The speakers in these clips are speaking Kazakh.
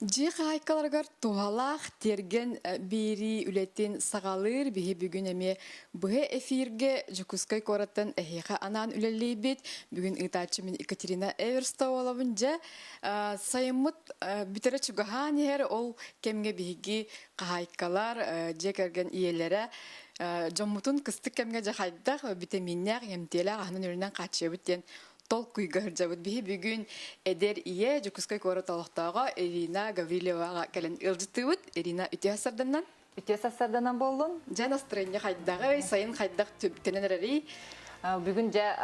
Жи хайкаларгар тухалах терген бири үлеттин сагалыр биһи бүгүн эми быһы эфирге жукускай кораттан эхиха анан үлеллейбит бүгүн ытачы мен Екатерина Эверстовалабын жа сайыммыт битере чугахан ер ол кемге биһиги хайкалар жекерген иелере жоммутун кыстык кемге жахайдах витаминнер эмтелер анын өрүнөн качыбыттен тол куйгар жабыт биһи бүгүн эдер ие жукускай кора толохтаага Ирина Гавриловага келен ылжытыбыт. Ирина үтөсарданан Үтөсарданан болдун. жа настроение хайдагы сайын хайдак төбтенерери Бүгүн жа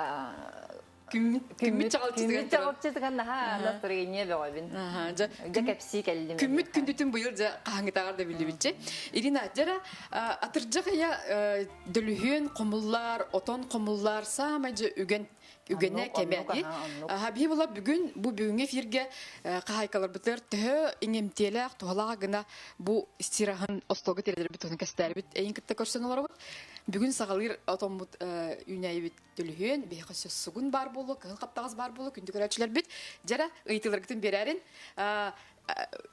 күммүт чагалчыдыган настроение бөгөбүн. жа Жа кепси келдим. күммүт күндүтүн быйыл жа каңытагар да билибитчи. Ирина жара атыржак я дөлүхүн комуллар, отон комуллар самай жа үгене кемеди. Хаби була бүгүн бу бүгүнгө эфирге кайкалар битер тө иңемтелек туалага гына бу стирахан остого тердер бит оны кастар бит эйин китте көрсөнөлөр бит. Бүгүн сагалыр отомут үнәйбит дөлүхүн бехөсө сугун бар болу, кыл каптагыз бар болу, күндү көрөчлөр бит. Жара ыйтылыргытын берәрин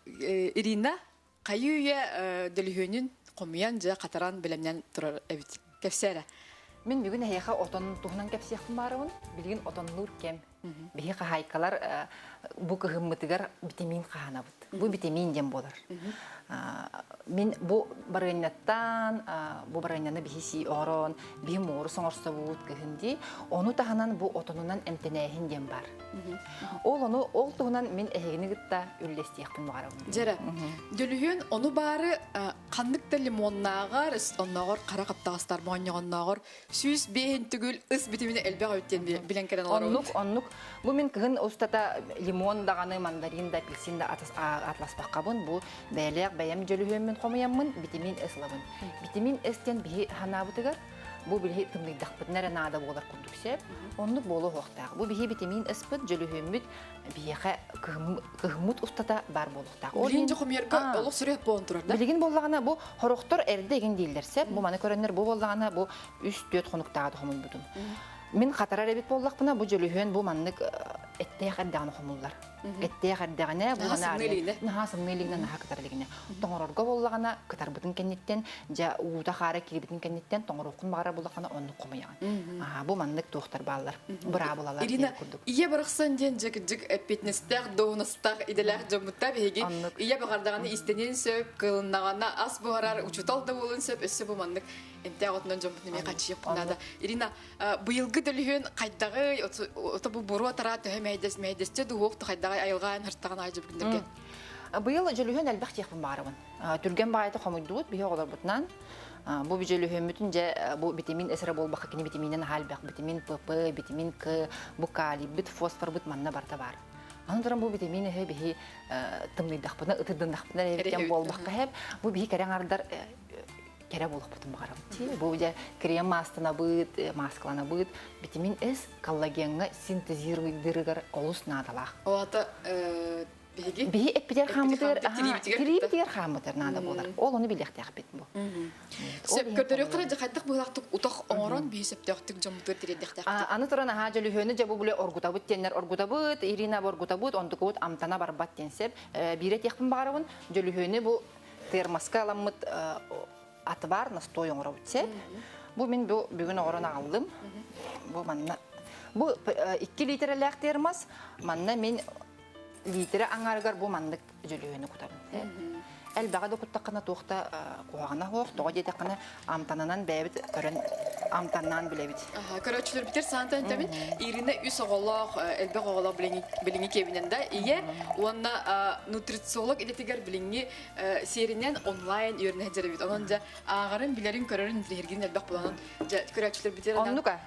Ирина кайуя дөлүхүнүн комуян жа катаран билемнен турар эбит. Кепсәре. Мен бүгүн хаяха отон тугунан кепсияктын барыбын. Билген отонлур кем. Бихи хайкалар бу кыгыммытыгар витамин каханабыт. Бу витамин дем болар. Мен бу барыйнаттан, бу барыйнаны бихиси орон, бихи мору соңорсобут кыгынди, ону таханан бу отонунан эмтенехин дем бар. Ол тугунан мен эхегини гытта үллестияктын барыбын. Жара, дөлүхүн ону бары кандыкта лимоннагар, онногор кара каптагыстар моонногонногор, сүз бейин түгүл ыс витамини элбега өттен билен керен олар. Оннук. Бу мен кыгын устата лимон даганы, мандарин да, апельсин да атласпаккабын. Бу бәйлек бәям жөлүхүн мен комуяммын, витамин С лабын. Витамин С-тен бихи ханабытыгар, бу билхи тымдыйдакпыт нада болар курдуксеп. Оннук болу хоктак. Бу бихи витамин С пыт жөлүхүн бихи кыгыммут устата бар болуктак. Биринчи комуерга олук сүрөт болон турар да. Билген боллагана бу хороктор эрде еген дейлерсе, бу маны көрөннөр бу боллагана бу 3-4 хонуктагы хомун бутун. Мен катара ребит боллакпына бу жөлүхөн бу маннык эттей кардаганы хомуллар. Эттей кардаганы бу мана сымнылыгынан наха катарлыгына. Тоңорорго боллагана катарбытын кеннеттен жа уута хара кирбитин кеннеттен тоңорокун бара боллакана онну комуяган. Бу маннык тохтар баллар. Бра болалар. Ирина, ие барыксан ден жык эппетнестер, доунастар, иделер жомутта беги. Ие багардаганы истенен сөп, кылыннагана ас буарар, учутал да болун сөп, өссө бу маннык энте отнон жомутны ме качып кунада. Ирина, быйылгы дөлүхөн кайдагы ото бу буру атара төһө мэйдесте дуок кайдагы айылган хыртаган айжып күндөргө. Быйыл жөлүхөн албак тиякпын барыбын. Түрген байты комуйдут бие олар бутнан. Бу жөлүхөн бүтүн же бу витамин С болбакка кини витаминен халбак, витамин П, витамин К, бу калий, бит фосфор бит манна барта бар. Андан бу витамин Х бихи тымдыйдакпына, ытыдындакпына экен болбакка хеп, бу бихи кереңардар кере болуп бутун барабыт. Бу же крем астына быт, маскалана быт, витамин С коллагенга синтезируйдырыгар олус надалах. Оата Бихи эпидер хамытыр, тирибитер хамытыр нада болар. Ол оны билектек бит бу. Сөп көрдөрөктөр же кайдак булактык утак оңорон бихи сөптөктүк жомутөр тиридектек. Аны туран ха жөлүхөнү же бу буле оргутабыт теннер оргутабыт, Ирина оргутабыт, ондукут амтана барбат тенсеп, бире текпин барыбын жөлүхөнү бу термоска аламыт атвар настой оңоробутсе. Бу мен бүгүн орон алдым. Бу манна бу 2 литр элек термос, манна мен литре аңаргар бу мандык жөлүөнү кутабын. Элбага да куттакана тохта куагана хох, тога жетекана амтананан бэбит өрөн амтаннан билебит. Көрөчүлөр битер сантан табин Ирина үс оголок, элбек оголок билинги кебиненда ие уанна нутрициолог идетигер билинги серинен онлайн үйрөнө жеребит. Онон жа агарын билерин көрөрүн дирген элбек буланын көрөчүлөр битер.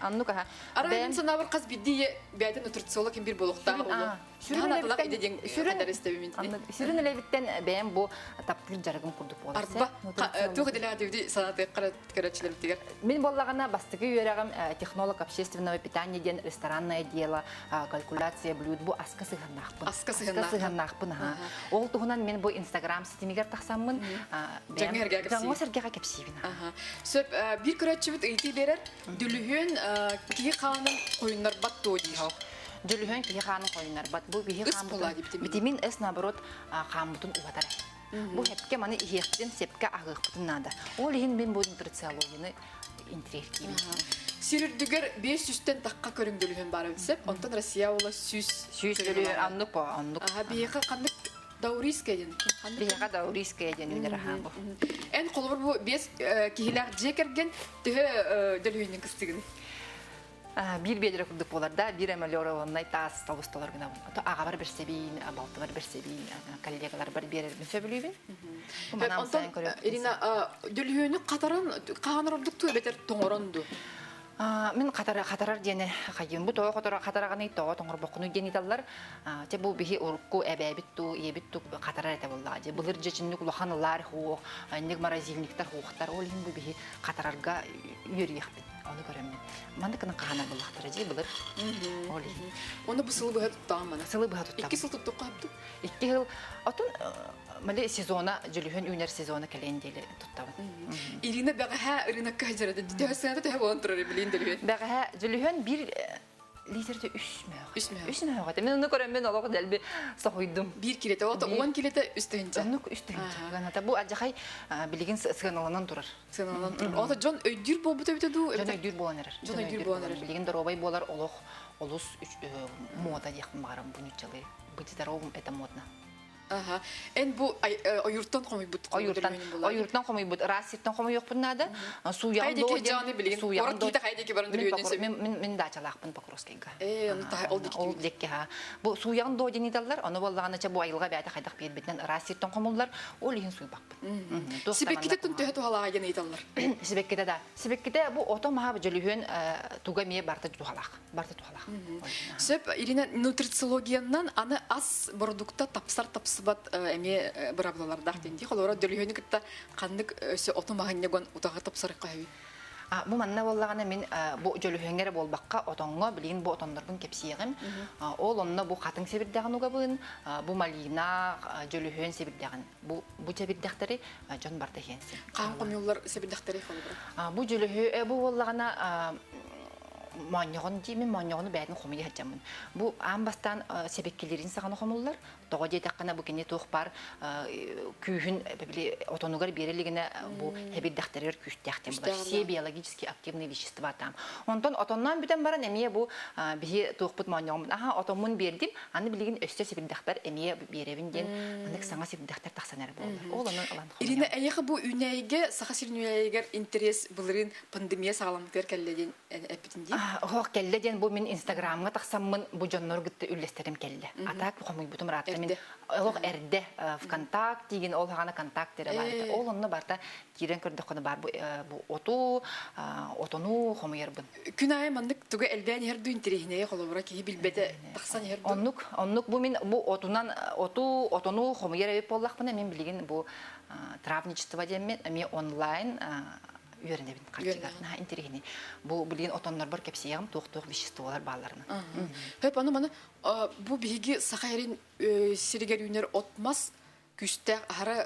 Аннука. Арайын санабыр каз бидди бәйте нутрициолог ким бир болуктар болду. Сүрүн элебиттен бэм бу таптыр жарыгым курдук болар. Арба тугу деледи санаты көрөчүлөр битер. Мен боллагана бастыгы үйрөгөм технолог общественного питания ден ресторанное дело, калькуляция блюд бу аска сыгыннакпын. Ол тугунан мен бу Instagram ситемигер таксаммын. Жаңы сергега кепсибин. Сөп бир көрөчүбүт ыйты берер. Дүлүхүн ки каланын коюндар баттоо дий. Жөлүһөн кие хааны койнар бат. Бу бихи Ыс хаамбытын. була диптим. Битимин эс наоборот хаамбытын угатар. Бу хепке маны иектен сепке агыхпытын нада. Ол иһин мен бу нутрициологияны интерактив. Сирүрдүгер 500-тен таққа көрүңдөлүһөн бары билсеп, онтон Россия ола сүз. Сүйүс жөлүһөн аннук по, аннук. Аха, бияка кандык даурийская ден. Бияка да уриская ден үлер хаамбы. Эн колбур бу 5 кихилер жекерген төһө дөлүһүнүн кыстыгын. Bir bedre kurduk bolar da bir emelyor onay tas tavustolar gına. Ata ağa bir sebin, abaltı bir sebin, kollegalar bir berer mi söylüyün? Ondan Irina dölühünü Katar'ın kanırdık tüy beter toңоронду. Мен катарар дене хайын бу тоо катараганы тоо тоңор бокуну дени даллар. Те бу бихи урку эбебит ту ебит ту катарар эте болла. Же булыр жечинник улаханылар ху, нек маразилниктер хуктар олин бу бихи катарарга юрияхпин. Onu görəmən. Mən də qana qana bulaqdıracaq bulur. Oli. Onu bu sılı bıha tuttam mana. Sılı bıha tuttam. 2 yıl tuttuk qabdı. 2 yıl. Atın məli sezona jülühün üner sezona kalendeli tuttam. Irina bəğə Irina kajərdə dəsəndə də hava antırır bilin dəlühün. Bəğə jülühün bir literde 3 mü? 3 mü? Mən onu görəmən Allah'a dəlbi saxuydum. 1 kilete, o da 10 kilete üstünce. Onu üstünce. Ganata bu acaqay bilgin sığanalandan durur. Sığanalandan durur. O da John öydür bol buta buta du. John öydür bolanır. John öydür bolanır. Bilgin darobay bolar oloq olus moda yaxın barım bu nüçəli. Быть здоровым это модно. Aha. En bu ayurttan koymuş bu. Ayurttan koymuş bu. Rasiptan koymuş yok bunlarda. Suyan do. Haydi ki canı bilin. Orat kita haydi ki barın dürüyünüz. Min daçalaqpın Pokrovskayga. Onu da oldu ki. Oldu ki ha. Bu suyan do deni dallar. Onu vallahi bu ayılğa bədə xaydaq bir bitdən rasiptan koymular. O lihin suyu baqpın. Sibekite tüntühe tuhalağa yeni itallar. Sibekite da. Sibekite bu otomaha jölühün tugamiye barta tuhalaq. Barta tuhalaq. Söp Irina nutriciologiyandan ana as produkta tapsar bat эме бұрабылалар дақтен дейх, олар дөлігені күтті қандық өсі отымағын негон ұтаға тапсарық қайы. Бу манна боллағана мен бу жөлүхөңгере болбаққа отонға білген бу отонлардың кепсиегім. Ол онна бу қатын себірдіғін уға бұын, бу малина жөлүхөн себірдіғін. Бу себірдіқтері жон барда хенсі. Қаған қомиолар себірдіқтері қолы бұра? Бу жөлүхө, бу боллағана маньягын деймін, маньягыны бәдін қомыйы хәджамын. Бу амбастан себеккелерін сағаны қомылар. Тоға дейдаққана бұл кене тоқ бар күйін отонуғар берелігіне бұл хәбірдіқтерер күйістіқтен бұлар. Все биологически активные вещества там. Онтон отоннан бүтен баран әмие бұл бігі тоқ бұд маньягымын. Аха, отонмын бердім, аны білеген өсті себірдіқтер әмие беревінден анық саңа себірдіқтер тақсанар болар. Ирина, әйеқі бұл үнәйге, сақасыр үнәйгер интерес бұлырын пандемия сағаламдыр кәлледен әпітінде? Хоқ кәлледен бұл мен инстаграмға тақсамын бұл жоннор күтті үлестерім кәлді. Атақ бұқамый бұтым ратты мен олық әрді ВКонтакт деген ол ғана контактері бар. Ол онны барда керен көрді қоны бар бұл отону қомайыр бұн. Күн айы мандық түгі әлбән ерді интерегіне қолыбыра кейі білбеті тақсан ерді? Оннық бұл мен бұл отону қомайыр өп болақ бұна мен білген бұл травничество демен мен онлайн үйерінебін қартыға. Интерегіне. Бұл білген отонлар бар кәпсияғым тоқ-тоқ веществолар баларына. Хөп, аны маны бұл бігі сақайрын сирігер үйнер отмас күстәк ара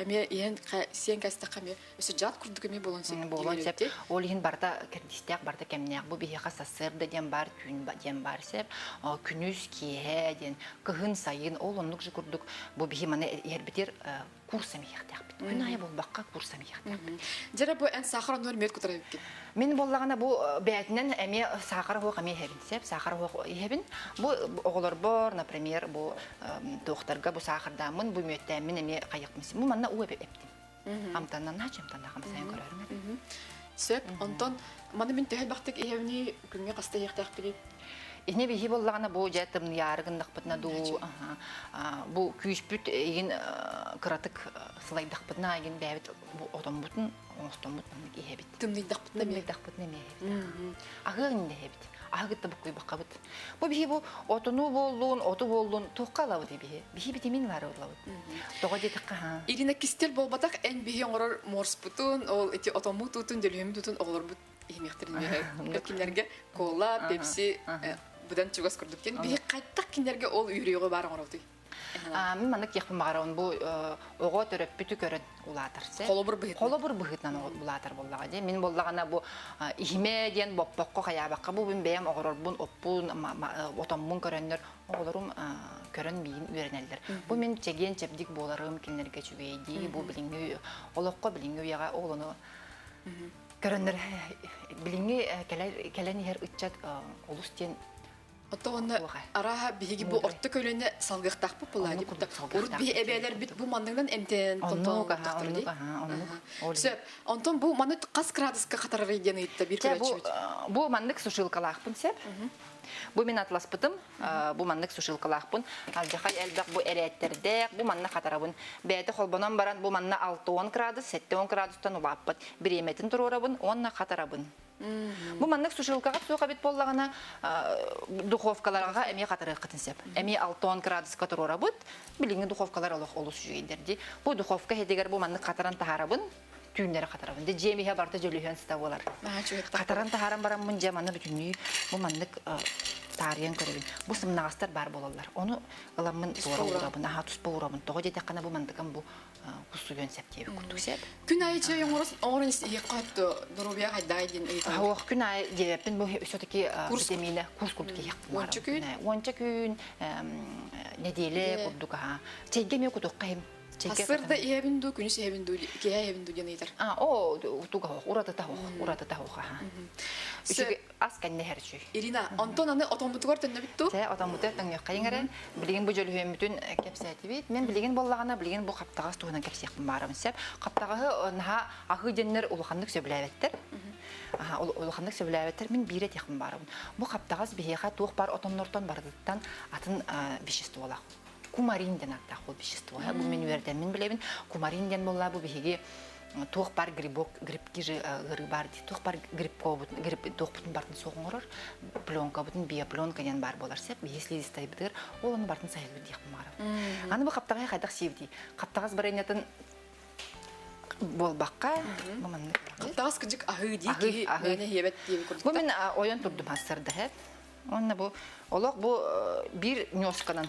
әме ең сен кәстәк қаме өсі жат күрдік әме болын сен. Болын сәп, ол ең барда кәрдістәк, барда кәмінәк. Бұл бігі сасырды ден бар, күн ден бар сәп, күніз кие ден, күхін сайын, ол онлық жы күрдік. Бұл бігі маны ербетер курсам ехтәк бит. Күн айы бол баққа курсам ехтәк. Жара бұл ән сақыр оныр мет күтірі өткен? Мен боллағана бұл бәтінен әме сақыр хоқ әме ехебін сәп, сақыр хоқ ехебін. Бұл оғылар бар, например, бұл тоқтарға бұл сақырдамын, бұл мөттәмін әме қайықмын. Бұл манна уәбі әптім. Амтаннан начымтан дағым сайын көрерім. Сөп, онтан, маны мен төхел бақтық ехевіне күнге қаста ехтәк білі? Исне бихи боллағана бұл жәтім ярығындақ бұтына бұл күйіспүт еген қыратық сылайдақ бұтына еген бәбіт отын бұтын, оңыстан бұтын ехебіт. Тымдайдақ бұтына ме? Тымдайдақ бұтына ме ехебіт. Ағығын ехебіт. Ағығытта бұққой баққа бұт. Бұл бихи бұл отыну болуын, оты болуын тоққа алауыды бихи. Бихи бітемін лары олауыды. Тоға жетіққа ха. Ирина кистел болбатақ ән бихи оңырар морс бұтын, ол эти отому тұтын, дөлемі тұтын оғылар бұт. Емектірін өткенлерге кола, пепси, бұдан чугас көрдіктен. Бихи қайттақ кендерге ол үйрейіғі барын орауды. Мен маннык яхпын багарауын бу ого төрөп бүтү көрөн улаатар. Холобур быһыт. Холобур быһытнан улаатар боллага же. Мен боллагана бу ихме ден боппокко хаябакка бу мен бэм огорорбун оппун отоммун көрөннөр оголорум көрөн биин үйренелдер. Бу мен чеген чепдик боларым кинлерге чүбейди. Бу билинги олокко билинги яга оголону көрөннөр билинги келен хер ытчат олустен Оттоғанна араға бігі бұл орты көліне салғықтақ бұл бұла деп. Урут бігі әбәлер біт бұл мандыңдан әмтен тонтон ұқтақтыр дей. Онтон бұл маны қас градусқа қатарар еден ұйтта бір көрәтші өт. Бұл мандық сушилкалақпын сәп. Бұл мен атласпытым, бұл мандық сушилкалақпын. Алжақай әлбәқ бұл әрәттердәк, бұл манна қатарабын. Бәйті қолбанан баран бұл манна 6-10 градус, 7-10 градустан ұлаппыт. Bir еметін тұрорабын, онна қатарабын. Бу маннык сушилкага суга бит боллагана духовкаларга эми катары кытынсеп. Эми 6-10 градуска турабыт, билинги духовкалар олус жүйдерди. Бу духовка хедегер бу маннык катаран тахарабын, түйүннөр катарабын. Де жемиге барта жөлүхөн ставалар. Катаран тахаран барам мун жаманы бүтүнү бу маннык тарыян көрөбүн. Бу сымнагастар бар болалар. Ону ыламын турабын, тус турабын. Того жетеккана бу мандыкан бу кусугөн септеби кутуксеп. Күн айчы оңорос оңорос иккатты дурубия хайдайдин ыйта. Ох, күн ай жепин бу все-таки витамины курс курдук яктым. Онча күн неделе курдука. Чейгеме кутук кайым. Асырда иебинду, күнүс иебинду, кея иебинду ден ыйтар. Туга урата тауха. Үчүгө асканне херчүй. Ирина, Антон аны отомбутугар төннө битту? Отомбутугар төннө кайыңара. Билген бу жөлүхөн бүтүн кепсети бит. Мен билген боллагана билген бу каптагас тугунан кепсек барам сеп. Каптагы наха ахы деннер улхандык сөбүлөбөттөр. Улхандык сөбүлөбөттөр мен бире теким барам. Бу каптагас бихеха тух бар отомнортон бардыктан атын веществолак. Кумаринден аттахол вещество. Бу мен үйрөтөм. Мен билебин кумаринден болла бу бихеги тух бар грибок, грибки же грибар ди. Тух бар грибко бут, гриб тух бутун бартын согоңорор. Пленка бутун биопленка ден бар болар сеп. Если стайбдыр, ол аны бартын сайылып дияк мара. Аны бу каптагай кайдак севди. Каптагас барайнатын болбакка маман. Каптагас кыжык ахы ди ки мене хебет дип көрдүк. Бу мен оян турдум асырда хеп. Онна бу олок бу бир нёсканан,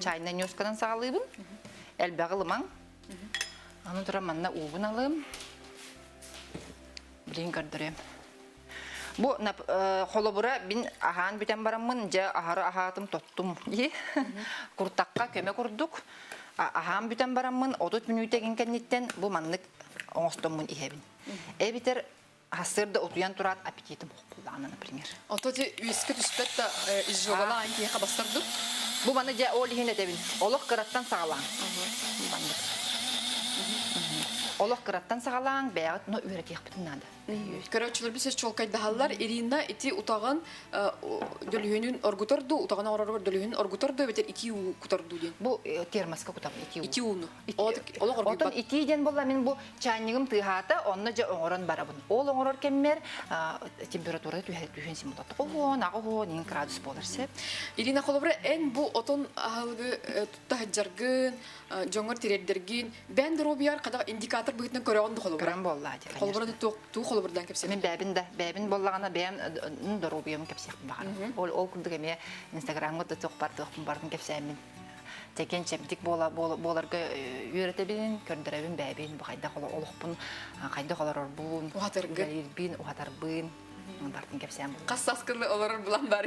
чайна нёсканан сагалыбын. Элбагылымаң. Аны тура манна убун алым. Билин көрдүрөм. Бу холобура бин ахан бүтен бараммын, же ахары ахатым тоттум. Куртакка көмө курдук. Ахан бүтен бараммын, 30 мүнөттен кеннеттен бу маннык оңостоммун ихебин. Эбитер Асырда утуян турат аппетитим хопулана, например. Ототи үскө түспетта изжогала анкига бастырдык. Бу маны же олихине дебин. Олох кыраттан сагалаң. Олох кыраттан сагалаң, бәгат но үйрөт яктын нада. Көрөчүлөр бисез чолкайдахаллар Ирина ити утаган дөлүнүн оргуторду, утаган оргуторду дөлүнүн оргуторду бетер ити куторду ден. Бу термоска кутап ити. Ити уну. Олох оргут. Отон ити ден болла мен бу чайнигим тыгата, онна же оңорон барабын. Ол оңорор кеммер температура түһөн симулат. Ого, нин градус болар сеп. Ирина холобра эн бу отон ахылгы тутта жаргын, жоңор тиреддерген, бен дробияр када индикатор быгытын көрөгөндү холобра. Көрөн болла. Холобра ту холобрадан кепсе. Мен бәбин боллагана бәм дробиям кепсек багар. Ол күндүк эме Инстаграмга да токпартып бардым кепсем. Текен чепдик боларга үйрөтөбүн, көрдөрөбүн бәбин бу кайда олокпун, кайда колор бун, ухатарбын. Бартын кепсем. Кассаскылы олар булан бар.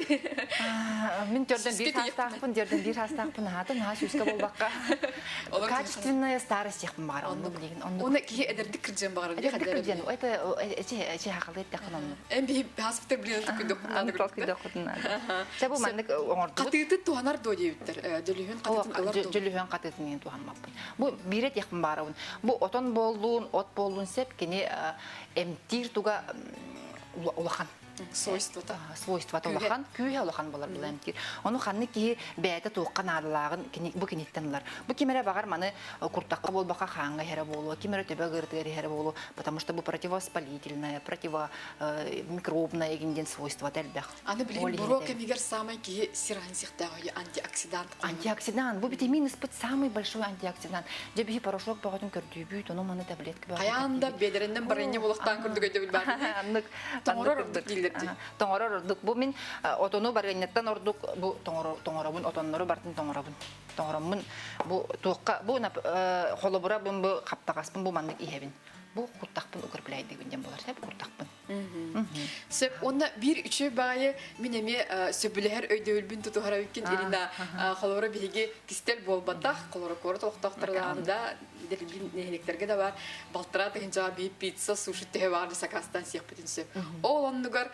Мен жерден бир хастакпын, хатын сүскө болбакка. Качественная старость яхпын бар. Оны ки эдердик киржен бар. Это эче хакылды такынан. Эм би хоспиталь билет кудукун. Себу мандык оңорду. Катыты туанар до дейбиттер. Жөлүхөн катытын алар до. Жөлүхөн катытын мен туанмаппын. Бу бирет яхпын барабын. Бу отон болдун, от болдун сеп кене эмтир туга улахан свойствата улахан күйе улахан болар булам ки. Ону ханны ки бәйте тоққан адалагын бу кинеттенлар. Бу кимере багар маны куртакка болбака ханга хере болу, кимере төбө гыртыгы хере болу, потому что бу противовоспалительное, противомикробное генден свойства дәлбәх. Аны билем буро кемигер самый ки сирансихтагы антиоксидант. Антиоксидант. Бу витамин испыт самый большой антиоксидант. Жеби порошок багатын көрдүбүт, ону маны таблетка багатын. Аянда бедеренден барыне булыктан көрдүгө деп билбар. Аннык. Тоңорор дилерди. Тоңорор ордук. Бу мен отону барганнаттан ордук. Бу тоңоробун отоннору бартын тоңоробун. Тоңоромун бу туокка бу холобура бу каптагаспын бу мандык иһебин. Бу куртакпын укырплайды гүнден болар. Сеп куртакпын. Сөп онна бир үчө багы минеме сөбүлөр өйдөөлбүн тутухара үккен Ирина холора биге кистел болбатах холора кор токтоктурдаанда дербин нехлектерге да бар балтыра тыгынча би пицца суши те бар сакастан сыйпытын сөп. Ол оннугар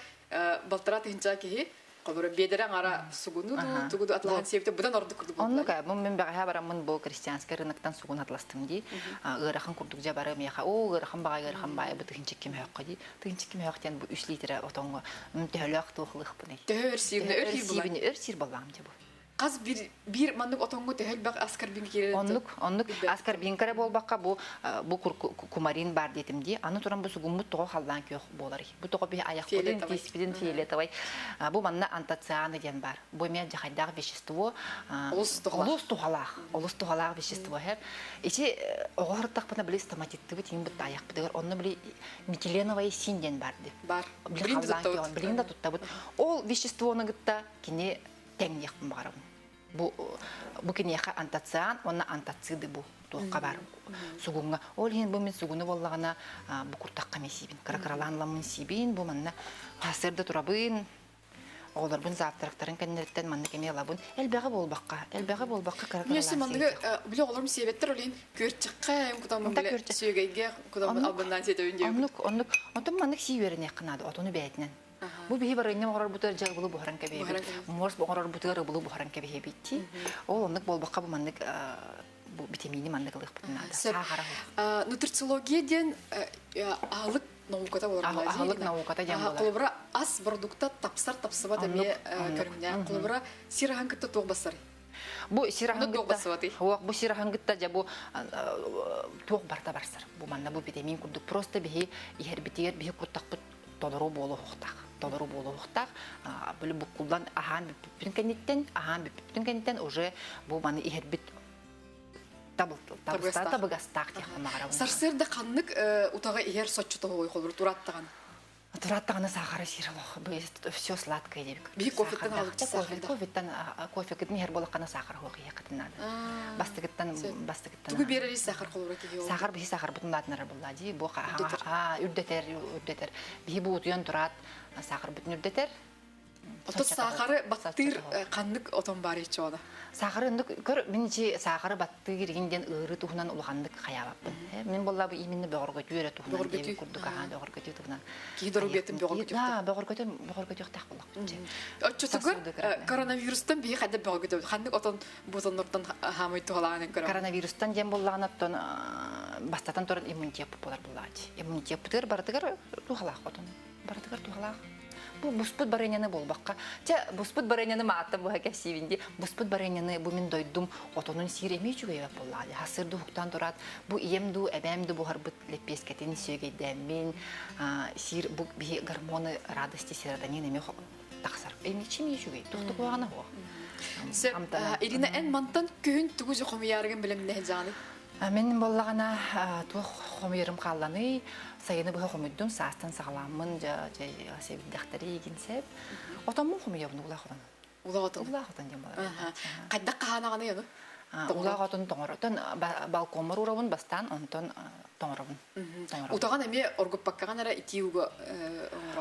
балтыра тыгынча ки холора бедерен ара сугуну тугуду атлахан себте будан орду курдук. Оннуга мен бага барамын бу крестьянский рыноктан сугун атластым ди. Ырахан курдук жа бары меха. О ырахан бага бу тыгынчык ким хакка ди. Тыгынчык ким хактан бу 3 литр отонго мөтөлөк тухлык буны. Төрсибне өрсир балам ди бу. Каз бир мандык отоңго төхөл бак аскар бин кире. Оннук аскар бин кара болбакка бу кумарин бар дедим ди. Аны туран бу сугуммут тоо халдан кök болар. Бу тоо би аяк болын диспидин фиолетовый. Бу манна антоциан деген бар. Бу мен жахайдагы вещество олус тухалак вещество хеп. Ичи огортак бана биле стоматитти бу тим бу аяк бу онны биле метиленовый синден бар ди. Бар. Билинда тутта бу. Ол веществоны гытта кине теңнек барам. Бу кинеха антоциан, онна антоциды бу туокка бар. Сугунга. Ол хин бу мен сугуну боллагана бу куртакка месибин. Каракараланламын сибин, бу манна хасырда турабын. Олар бун завтрактарын кеннерттен манны кеме алабын. Элбеге болбакка каракаралан. Несі мандығы біле оларым себеттер олейін көрчіққа кудамын біле сөйгейге кудамын албындан сетөйін деу. Онтын мандық сүйверіне қынады, отыны бәйтінен. Бу бихи барыйна морар бутар жаг булу бухаран кебе. Морс морар бутар булу бухаран кебе битти. Ол ондык болбакка бу мандык бу витамини мандык лык бутнада. Сахара. Нутрициологияден алык науката болар. Алык науката дем болар. Колбра ас продукта тапсыба деме көрүнө. Колбра сирахан кытта тогбасар. Бу сирахангытта жа бу тог барта барсар. Бу манда бу витамин курдук просто бихи ихербитигер бихи куртакпыт толору болу хуктак. Бұл бұқылдан ахан бүптін кенеттен уже бұл маны ихербит табыгастақ тияқын мағарауын. Сарсырда қаннық ұтаға ихер сотчыты ғой қолыр тұраттаған? Тұраттағаны сахара сиралох, все сладкое дебик. Бихи кофеттен алып сахарда? Кофе кітін хер болаққаны сахар хоғы еқытынады. Бастығыттан. Түгі берері сахар қолыр еке ол? Сахар бихи сахар бұтындатынары бұллади. Үрдетер. Бихи бұл ұтуян тұрат, сахар бұтын үрдетер. Ото сахары баттыр қаннық отон бар етші ода? Сахары көр менчи сахары баттыр киргенден ыры тухунан улгандык хаябаппын. Мен болла бу именно бөгөргө жүйөрө тухунан деп курдук ахан бөгөргө тухунан. Кийдөрү бетим бөгөргө тухунан. Да, бөгөргө так болот. Оччотугу коронавирустан бии хадда бөгөргө ханнык отон бутоннордон хамый тугалаган көрө. Коронавирустан дем боллаганаттан бастатан торун иммунитет болар буллач. Иммунитет бутыр бардыгар тугалак отон. Бардыгар тугалак. Бу буспут барыняны болбакка. Же буспут барыняны маатта бу хакасивинди. Буспут барыняны бу мен дойдум отонун сиреме чугайып боллады. Хасырды хуктан турат. Бу иемду эбемду бу харбыт лепескетин сөйгейдемин. Сир бу би гормоны радости серотонин эме таксар. Эми чими чугай. Туктук багана хо. Ирина эн мантан күн тугу жохомияргын билемне жаны. Мен боллагана тух хомерим калланы. Sayını bu hükümdüm saatten sağlamın sevdikleri ginsep. Otamın hükümdüm ulağıdan. Ulağıdan diyeyim bana. Kaçta kahanağını yanı? Ulağıdan toğırdan balkonlar uğrabın bastan ondan toğırabın. Utağın emi orgup bakkagan ara iti uğu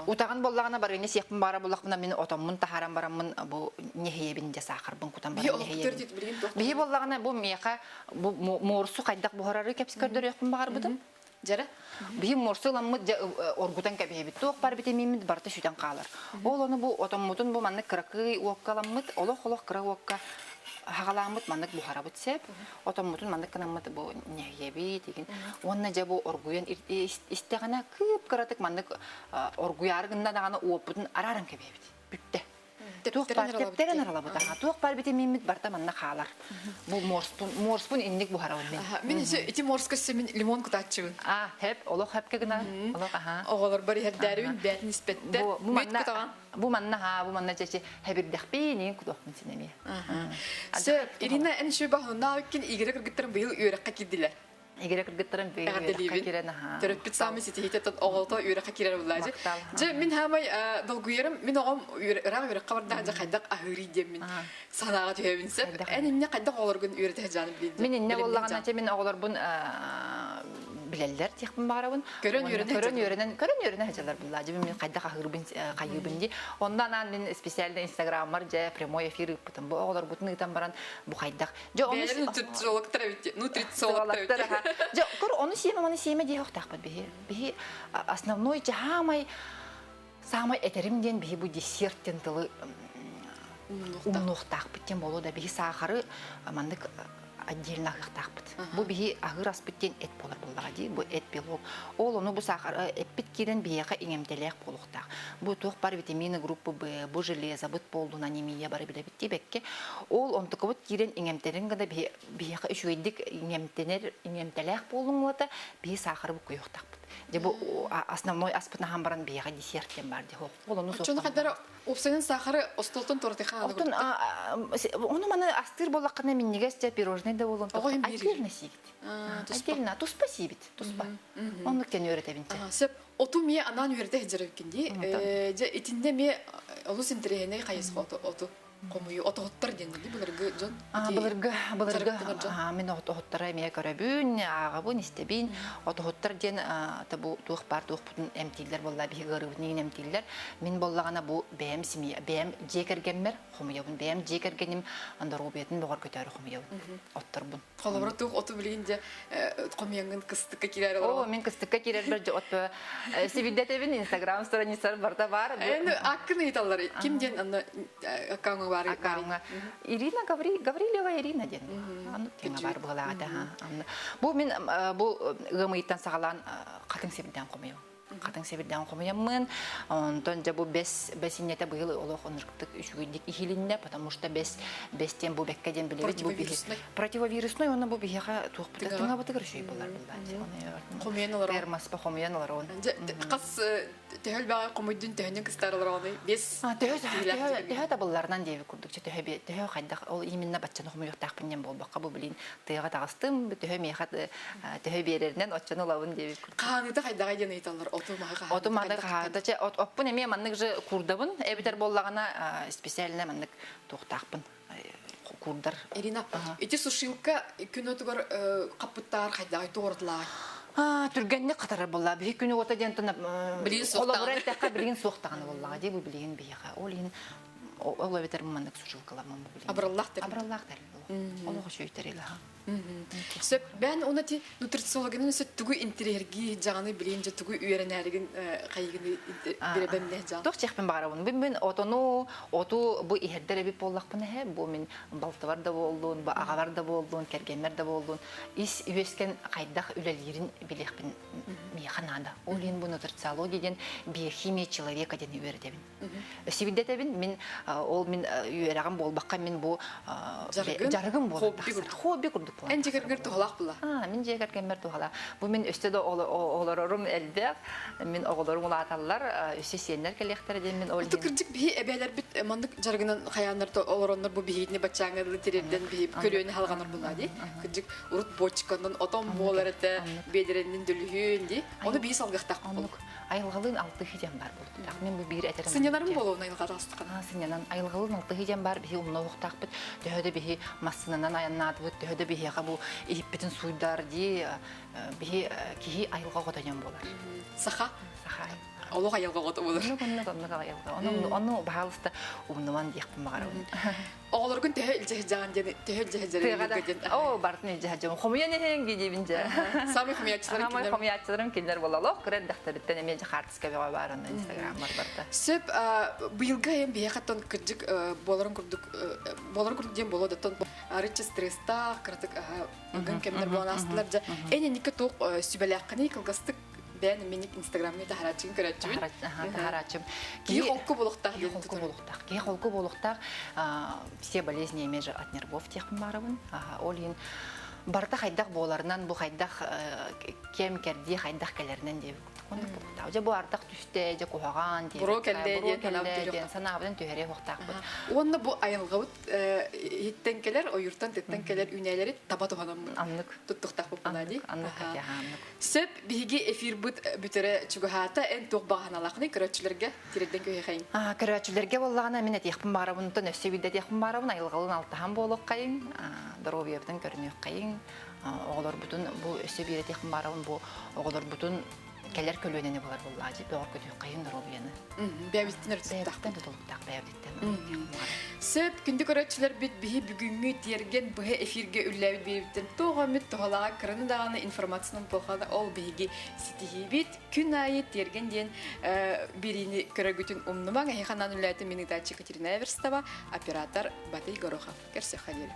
Utağın bollağına barıйны siyakpın bara bollağına men otamın taharam baramın bu nehiyebinde sağırбын kutan bara nehiyebinde. Bihi bollağına bu meyaqa bu morsu qaydaq buhararı kepsikördür yakpın bağırбыдым. Jara? Бихим морсыламмы оргутан кәбейбит. Туақ бар бітемеймін барты шүйтен қалар. Ол оны бұл отаммутын бұл манны қырақы уаққаламмыд, олық қыра уаққа хағаламмыд маннық бұхара бұтсеп, отаммутын маннық қынаммыд бұл нәгебей деген. Онына жа бұл оргуян істеғана күп қыратық маннық оргуярғында дағаны уаппытын арарын кәбейбит. Бүтті. Тептерен аралабыт. Туақ бар бітемеймін барта манна қалар. Бұл морспун инник бұхара онмен. Мен ити морска семен лимон кутатчыбын. Хеп, олық хепке гына. Оғалар бар ердәрін бәтін іспеттер. Бу манна чечи хебирдәхпи нен кудоқпын сенеме. Ирина ән шөй бағынна өккен игірі кіргіттерін бұйыл үйраққа кедділер. Егер кыргыттарын Әгәрделибин. кирен аха. Төрөппүт самы ситихитет оголто үйрөкка кирер буллажы. Мактал, Же мен хамай долгуерым мен огом үйрөк кабарда же кайдак агырый дем мен санага төбүнсөп. Энинне кайдак олоргун үйрөтө жаным билди. Мен инне боллаган ача мен оголорбун билелер тихпин барабын. Көрөн көрөн хажалар буллажы мен кайда кайыбын ди. Ондан мен специально инстаграммар же прямой эфир бутун. Бу оголор бутун итан баран бу кайдак. Же оны нутрициологтар Же көр оны сиеме де хактакпы бихи основной жамай самый этеримден бихи бу десерттен тылы умнуктак биттен болу да бихи сахары мандык отдельно агыртакпыт. Бу бихи агыр аспыттен эт болар буллага ди, бу эт белок. Ол оны бу сахар эппит кирен бияка иңемтелек болуктак. Бу тук бар витамины группы Б, бу железо, бут болдун анемия бар биле битти бекке. Ол онтукубут кирен иңемтерин гада бияка үчөйдик иңемтелек болуңлата бии сахары бу куюктакпыт. Же бу основной аспытна хамбаран бияка десерттен бар ди. Ол оны Чону кадара опсенин сахары остолтон тортыха алып. Оны мана астыр болаккана мен негесте пирожный да болон. Отдельно сигит. Отдельно туспа сибит, туспа. Оны кен өйрөтөбүнчө. Сеп оту мие анан үйрөтө жирекинди. Же итинде ме олус интерехне кайыс оту. Комую ототтар денди буларга жон. Буларга мен ототтара мия көрөбүн, агабын истебин. Ототтар ден табу тух бар тух бутун эмтилдер болла би гырыбын эмтилдер. Мен боллагана бу бем сими, бем жекергенмер, хомуябын бем жекергеним анда робетин богор көтөрү хомуябын. Отторбун. Холобра тух оту билинде комуянгын кыстыкка кирер алар. О, мен кыстыкка кирер бир отто. Сибиддетебин Instagram страницасы барда бар. Энд аккыны италлар. Кимден анда аккаң бар. Ирина Гаврилева Ирина ден. Аны кеңе бар булагада. Бу мен бу гымыйттан сагалан катын себиден комуябын. Катын себиден комуябын. Онтон же бу бесиннете быйыл олох онырктык үчүгүдик ихилинде, потому что бестен бу беккеден билебит бу противовирусной оны бу бияга тук тыңа бутыгыр шүй болар булар. Комуяналар. Термос по комуяналар он. Кас төһөл бага комуйдун төһөнүн кыстарлар аны. Бес. Төһө табыллардан деби курдукча төһө кайда ол именно батчаны комуяктак бинден болбакка бу билин тыга тагыстым төһө мехат төһө береринен отчаны лавын деби курдук. Кааныта кайдага ден айталар. Отумада каада че оппун эме маннык же курдабын эбитер боллагана специально маннык токтакпын курдар. Ирина, эти сушилка күнөтүгөр капыттар кайдага тоортлаа. Түргенне катары болла. Бир күнү ота дентен билин соктаганы. Билин соктаганы боллага ди бу билин бияга. Ол ин ол эбитер маннык сушилкаламын бу билин. Абраллах дер. Ол гошөйтер ила. Сөп бән оны ти нутрициологының сөт түгү интерерги жаганы билинже түгү үйренеригин кайгыны беребемне жан. Тох чехпен барабын. Мен оту бу иһердер эби боллакпын бу мен балтыбар да болдун, бу агабар да болдун, кергенмер да болдун. Ис үескен кайдах үлелерин билекпин механада. Ол ин бу нутрициологияден биохимия человека ден үйрөтөбүн. Сибидетебин мен ол мен үйрөгөн болбакка мен бу жарыгым болду. Хобби курдук. Эн жегергер тухалак була. Мен жегергенмер тухала. Бу мен өстөдө олорорум элбек. Мен оголорум улаталлар, өсө сенер келектер ден мен ол. Тукыржык би эбелер бит мандык жаргынан хаяндар олороннор бу бигитне бачаңы терерден би көрөнү халганар була ди. Кыржык урут бочкондан отом боларыта бедеренин дөлүгүн ди. Оны би салгыктак болук. Айылгалын 6 хижем бар болду. Мен бу бир этерем. Сынянарым болуна айылгатастыкан. Сынянан айылгалын 6 хижем бар. Би умноуктак бит. Төһөдө би массынынан аяннат бит. Төһөдө би бу иппитин суйдар ди. Би ки айылга готоян болар. Саха. Олог айылга гото болор. Оны баалыста умнуман диякпын багарабын. Оголоргун төһө жаган дени төһө жаган. О, бартын жаган. Хомуян энен гидибинже. Сами хомуячыларым киндер болалок. Крен дахтырыттан эме жахартыска бага баран Instagram барбарда. Сөп быйылга эм биякаттан кыржык болорун курдук ден болоду тон арычы стресста кырдык гын кемдер боланастылар жа. Эне нике ток сүбелякканы кылгастык бен меник Instagram'da таharачын көрөчүмүн. Таharачым. Ки холку болуктак. Ки холку болуктак. Все болезни имеют от нервов тех барабын. Олин барта хайдах боларынан бу хайдах кем керди хайдах келеринен деп. он бухта. Уже бу артак түсте, же кухаган ден. Буро келле диен, танап ден, түрүк. санабыдан төһөрө хуктак бут. Онна бу айылгабыт хиттен келер, ойуртан теттен келер үнелери таба туханам. Аннык. Туттуктак бу панади. Аннык хатяханнык. Сөп биги эфир бут бүтере чугахата эн тук баганалакны көрөчүлөргө тирден көйхайын. Көрөчүлөргө боллагана мен этихпин барабынтан өссө билде этихпин барабын айылгалын алтахан болук кайын. Здоровьебден көрүнүк кайын. Оголор бутун бу өссө бир этихпин барабын бу оголор бутун келер көлөнөне болар боллажы бөгөр көтүк кайын здоровьены. Бәбиттен өртүктак. Бәбиттен толуктак бәбиттен. Сөп күндү көрөчүлөр бит биһи бүгүнгү тиерген бу эфирге үлләбит бириптен тогомит тогалага кырыны даганы информацияны болхана ол биһиги ситихи бит күн айы тиерген ден бирини көрөгүтүн умнумаң эханан үлләте минитачы Екатерина Эверстова, оператор Батый Горохов. Керсе халил.